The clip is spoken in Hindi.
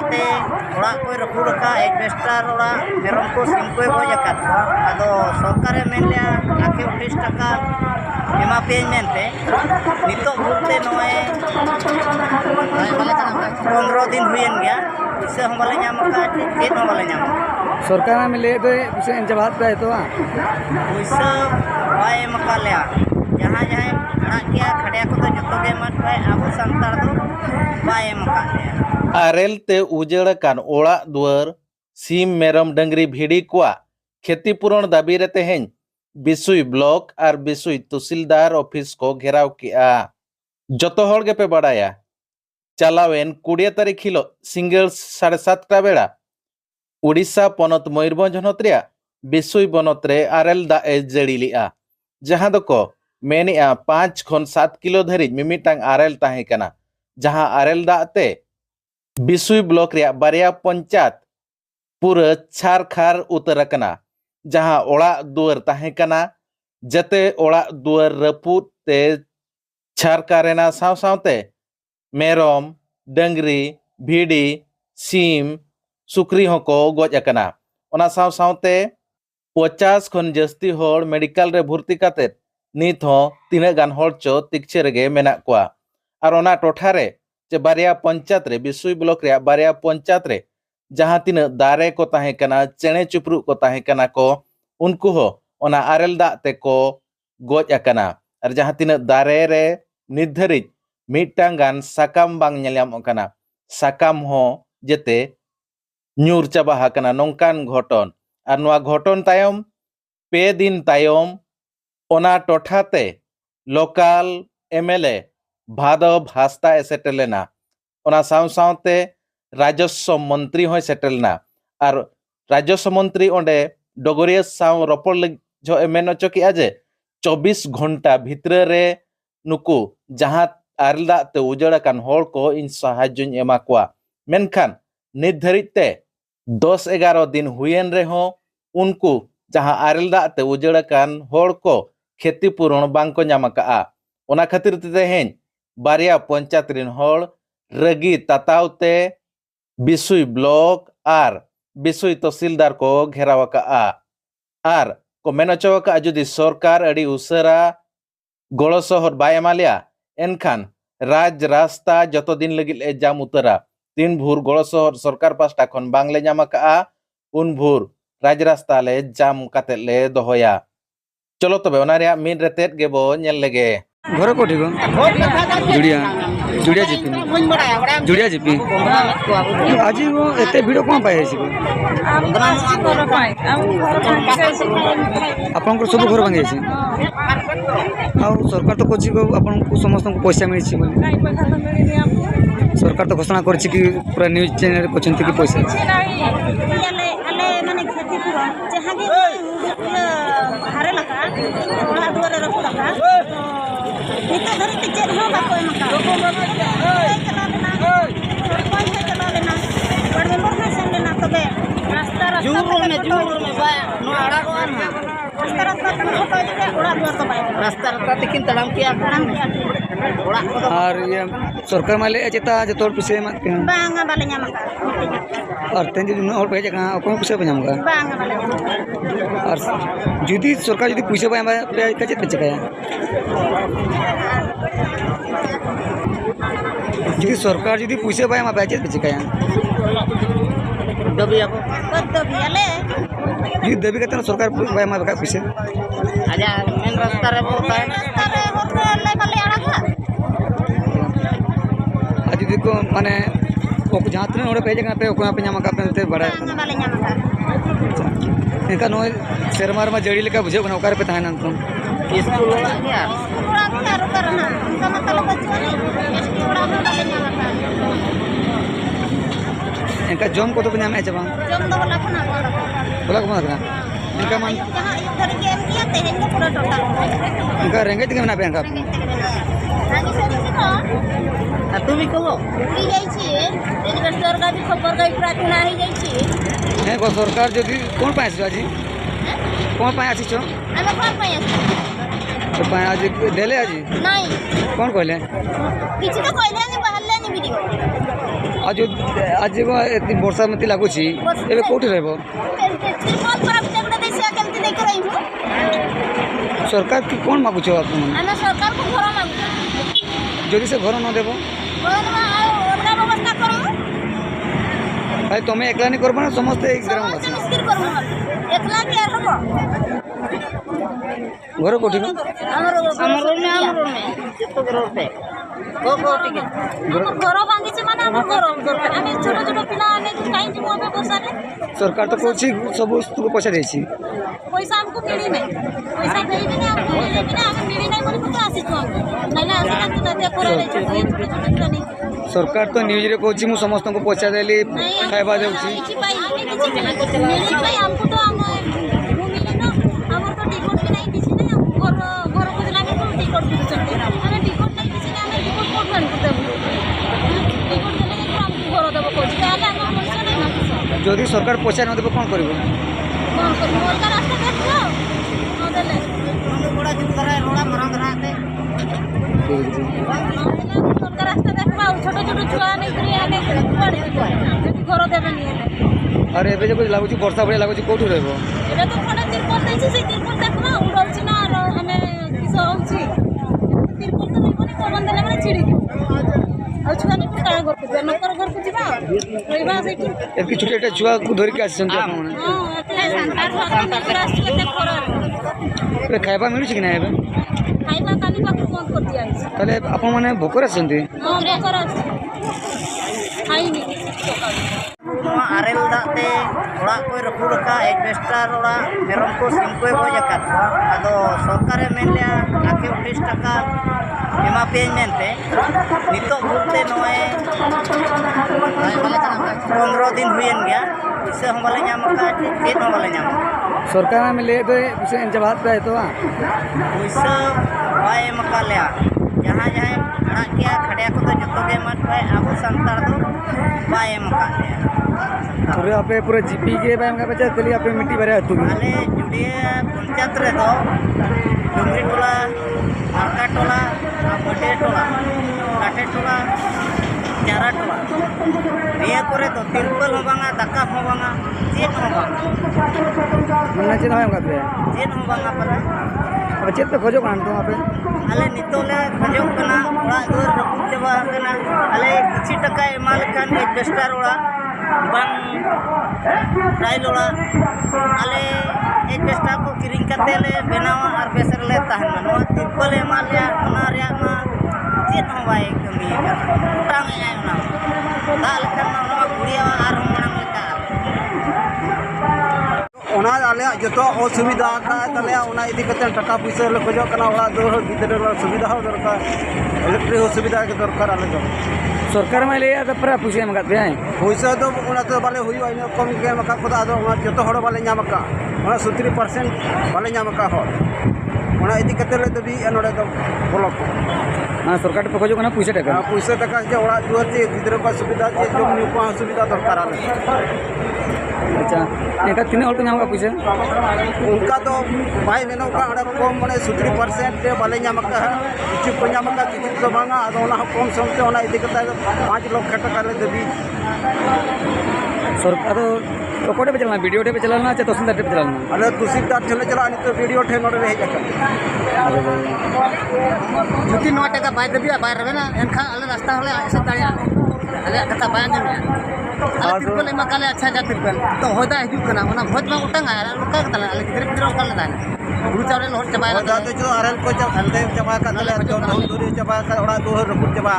ते ओड़ा को रपुड़ का एडवेस्टर ओड़ा मेरम को सिम को गज आकाद आदो सरकारे मेन लिया आके 19 टाका एमा पे मेनते नितो भूलते नोए 15 दिन हुएन गया इससे हम वाले नाम का चेत हम वाले नाम सरकार में ले दे उसे जवाब पे तो पैसा वाय मकाल्या जहां जहां खड़ा किया खड़िया को तो जतो के मत भाई अब संतार दो वाय मकाल्या आरेल ते उजड़ कान ओड़ा दुआर सीम मेरम डंगरी भिड़ी कुआ क्षतिपूरण दाबी रे तेहें बिसुई ब्लॉक और बिसुई तहसीलदार ऑफिस को घेराव किया जतो हड़ के पे बड़ाया चलावेन 20 तारीख हिलो सिंगल 7:30 बेड़ा उड़ीसा पनत मयूरभंज हनत रे बिसुई बनत रे आरेल दा ए जड़ी लिया जहां दको मेनिया 5 खन 7 किलो धरी मिमिटांग आरेल ताहे कना जहां आरेल दा ते बिसुई ब्लॉक रे बारिया पंचायत पूरा छारखार उतर कना जहां ओड़ा दुआर ताहे कना जते ओड़ा दुआर रपुत ते छारकारेना साव सावते मेरम डंगरी भिड़ी सीम सुक्री होको गज अकना ओना साव सावते 50 खन जस्ती होड़ मेडिकल रे भर्ती काते नित हो तीना गान होड़ चो तिकचे रेगे मेना कोआ और ओना टोठा रे जे बारिया पंचायत रे बिसुई ब्लॉक रे बारिया पंचायत रे जहां तीना दारे को ताहे कना चेणे चुपरू को ताहे कना को उनको हो ओना आरेल दा ते को गज अकना और जहां तीना दारे रे निर्धारित मिटांग गान साकाम बांग नेलाम कना साकाम हो जेते ᱧᱩᱨ ᱪᱟᱵᱟ ᱦᱟᱠᱟᱱᱟ ᱱᱚᱝᱠᱟᱱ ᱜᱷᱚᱴᱚᱱ ᱟᱨ ᱱᱚᱣᱟ ᱜᱷᱚᱴᱚᱱ ᱛᱟᱭᱚᱢ 2 दिन तायम ओना टोठाते लोकल एमएलए भादव हास्ता सेटलेना ओना साव सावते राजस्व मंत्री होय सेटलना और राजस्व मंत्री ओंडे डोगरिया साव रोपड़ जो मेन चोकिया जे 24 घंटा भितर रे नुकु जहां आरलदा ते उजड़ कान होड़ को इन सहायजन एमा कोआ मेनखान निर्धारित 10-11 दिन हुएन रहो उनको जहां आरेलदा ते उजड़ कान होड़ को क्षतिपूरण बांको नाम का ओना खातिर तेहें बारिया पंचायत रिन होड़ रगी तातावते बिसुई ब्लॉक और बिसुई तहसीलदार को घेराव का आर को मेन चौका जुदी सरकार अड़ी उसरा गड़ो सहर बाय एमालिया एनखान राज रास्ता जतो दिन लगी ए जाम उतरा 3 भूर गड़ो सहर सरकार पास्टा खन बांगले नाम का उन भूर राज रास्ता ले जाम काते ले दोहोया चलो तबे ओना रे मिन रेतेत गेबो नेल लेगे घर कोठी गो जुड़िया जुड़िया जीपी आज वो एते भिडियो कोन पाए छी आपन को सब घर भांगे छी आ सरकार तो कोची को आपन को समस्त को पैसा मिल छी सरकार तो घोषणा कर छी कि पूरा न्यूज चैनल को चिंता की पैसा आले माने खेती पूरा जहां के हारे लगा ओला दुआरे रखो लगा नित धरती चेत हो बा कोई मका चला लेना बड़ मेंबर में सेंड लेना तबे रास्ता जूर में बा नो आड़ा को रास्ता तन फोटो दे ओड़ा दुआर तो बाय रास्ता तकिन तड़म किया ओड़ा और ये सरकार माले चेता जे तोर पुसे मत के बांगा बाले ᱧᱟᱢ का और तेन जो और पे जगह को पुसे पे ᱧᱟᱢ का बांगा बाले और जुदी सरकार जुदी पुसे पे का चेत चकाया जुदी सरकार जुदी पुसे पे मा चेत चकाया दबी आपो दबी आले जुदी दबी करते सरकार पे मा का पुसे आजा मेन रास्ता रे बोलता है ले बाले आड़ा का आज देखो माने ओको जहां तने ओडे पे जगह पे ओको पे ᱧᱟᱢ का पे बड़ा बाले ᱧᱟᱢ का इनका नो शर्मार में जड़ी लेका बुझे बना ओकार पे थाना तो स्कूल वाला क्या पूरा क्या रुका रहना उनका मतलब बच्चों इसकी ओड़ा में बाले ᱧᱟᱢ का इनका जम को तो ᱧᱟᱢ है जब जम तो बोला खाना बोला को मार इनका मन जहां इधर के एम किया ते हैं पूरा टोटल इनका रेंगे के बना पे इनका आगे से देखो तू भी कहो उड़ी जाई छी एडवेस्टर का भी खबर गई पूरा चुना ही जाई छी है को सरकार जदी कोन पाए छी जी कोन पाए छी छो आमे कोन पाए तो पाए आज देले आज नहीं कौन कहले किछि तो कहले नहीं बाहर ले नहीं वीडियो आज आज वर्षा मत लगुच ए कौटी रह सरकार की कौन मागुच जदि से घर न देव भाई तुम्हें एकला नहीं करबा ना समस्ते ग्रामवासी घर कौटी सरकार तो कौन सब पैसा दे पैसा हमको मिली नहीं पैसा देबी ना हमको मिली ना हम मिली नहीं बोली तो आसीछु हमको नैना आसी ना देखो रे सरकार तो न्यूज रे कहछि मु समस्त को पैसा देली खाइबा देउछि मिली भाई हमको तो हम मिली ना हमर तो टिकट भी नहीं किसी नहीं हम घर को दिला में तो टिकट भी चलते अरे टिकट नहीं किसी ने हमें टिकट कोड बन कर देबो टिकट देले तो हमको घर देबो कोछि ताले हम पैसा नहीं मांगछ जदि सरकार पैसा न देबो कोन करबो कौन कर मोर का रास्ता देख लो न देले बड़ा जुट करे रोड़ा मरंग रहते मोर का रास्ता देखबा छोट छोट छुआ नहीं करी आने पड़े घर देबे नहीं अरे एबे जो लागुची वर्षा बड़े लागुची कोठी रहबो एबे तो खडे तिरपल देछि से तिरपल देखबा उड़ौछि ना हमें किस होछि तिरपल तो नहीं कोनी पवन देले माने छिड़ी आ छुआ नहीं का घर को नकर घर को जिबा रहिबा सेठी एबकी छोटे छोटे छुआ को धरि के आछन आपण माने हां एते संतार भाग रास्ता एते खरा ए खाइबा मिलु छी कि ना एबे खाइबा काली पाक फोन कर दिया ताले आपण माने भोकर आछन्ती हां भोकर आछ खाई नहीं आरेल दाते ओड़ा को रपुड़ का एडवेस्टर ओड़ा मेरम को सिम को गज आकाद आदो सरकारे मेन लिया आके 19 टाका एमा पे मेनते नितो भूलते नोए 15 दिन हुएन गया इससे हम वाले नाम का चेत हम वाले नाम सरकार में ले तो उसे जवाब पे तो पैसा बाय मका लिया जहां जहां खड़ा किया खड़िया को तो जतो के मत पाए अब संतार दो बाय मका लिया पूरे आपे पूरे जीपी के बाय मका बचा चली आपे मिट्टी भरे तू आले जुड़िया पंचायत रे दो डुंगरी टोला आरका टोला बटे टोला काटे टोला चारा टोला निया करे तो तिरपल हो बांगा दाका हो बांगा चेत हो बांगा मन्ना चेत हो बांगा चेत हो बांगा पर अब चेत तो खोजो कान तो आपे आले नितोले खोजो कना ओड़ा दूर रपु चबा कना आले किछि टका एमाल कान एडवेस्टर ओड़ा बांग ट्रायल ओड़ा आले एडवेस्टर को किरिंग करते ले बनावा और बेसर ले ताहन नो तिरपल एमाल या ओना रिया मा चेत हो बाय कमी का टांग आय ना दाल करना नो गुड़िया आर हमणम लेका ओना आले जतो असुविधा का तले ओना इदी कते टका पैसा ले खोजो कना ओड़ा दो गिदरे सुविधा हो दरकार इलेक्ट्रिक सुविधा के दरकार आले दो सरकार में ले तो पूरा पैसा मगा पे पैसा तो ओना तो बाले हुई आइनो कम के मका को आदो ओना जतो हड़ बाले ᱧᱟᱢका ओना 70% बाले ᱧᱟᱢका हो ओना इदी कते ले दबी नोडे दो ब्लॉक हां सरकार पे खोजो कना पैसा टका जे ओड़ा दुआर जे गिदरे को सुविधा जे जम न्यू को सुविधा दरकार आले अच्छा एका तीन हल तो ᱧᱟᱢ का पैसा उनका तो भाई लेनो का अड़ा कम माने 70% ते बाले ᱧᱟᱢका किछु को ᱧᱟᱢका किछु तो बांगा आदो ओना कम समते ओना इदी कते 5 लाख टका ले देबी सरकार तो कोटे पे चलना वीडियो पे चलना चाहे तहसीलदार पे चलना अरे तहसीलदार ठेले चला नि तो वीडियो ठे नोडे रह जाका जुति 9 टका बाय देबी बाय रबे ना एनखा अले रास्ता हले ऐसे दाड़िया अले कथा बाय देबी अरे तिरपल मकाले अच्छा जा तिरपल तो होदा हिजु कना ओना भोज में उटंग आ लोका कतला अले गिदरे गिदरे कल दान गुरु चावले लोहर चबाय दाते जो आरएल को जब हल्दे चबा का तले दूरी चबा का ओड़ा दोहर रपुर चबा